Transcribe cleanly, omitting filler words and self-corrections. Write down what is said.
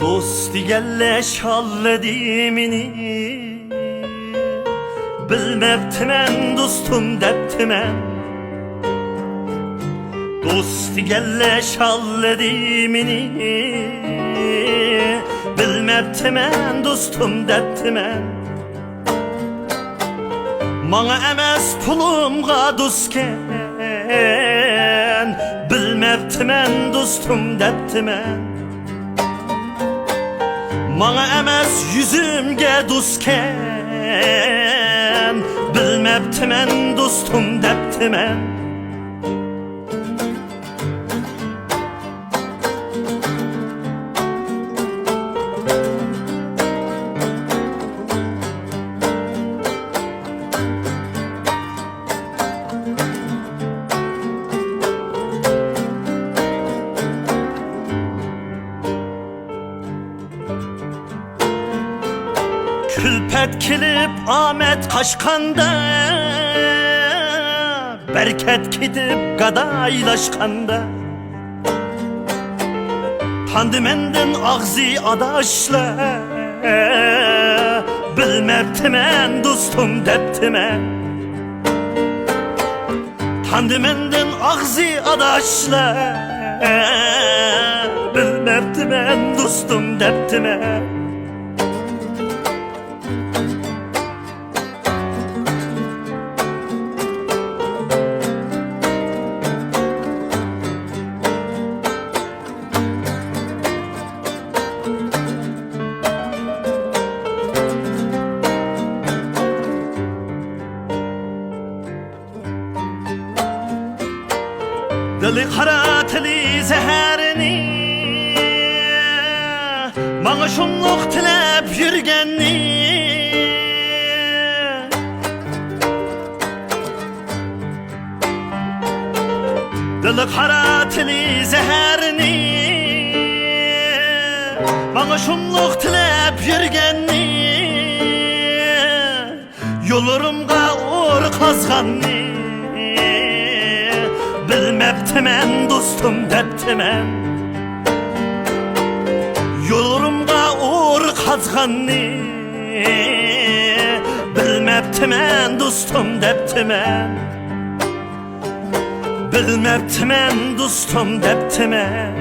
Dost digelle şalledimini bilmeptimen dostum deptimen. Dost digelle şalledimini bilmeptimen dostum deptimen. Mana emes pulumga dostken bilmeptimen dostum deptimen. Mana emes yüzümge dostken bilmeptimen dostum deptimen. Külpet kilip Ahmet kaşkanda, bereket gidip gadaylaşkanda. Tandı menden ağzı adaşla bilmeptimen dostum deptimen. Tandı menden ağzı adaşla bilmeptimen dostum deptimen. Dili kara tili zeherini Bana şumluk tilep yürgenni. Dili kara tili zeherini Bana şumluk tilep yürgenni. Yollarımga uğur kazganni bilmeptimen dostum deptimen. Yollarımga uğur kazganni bilmeptimen dostum deptimen. Bilmeptimen dostum deptimen.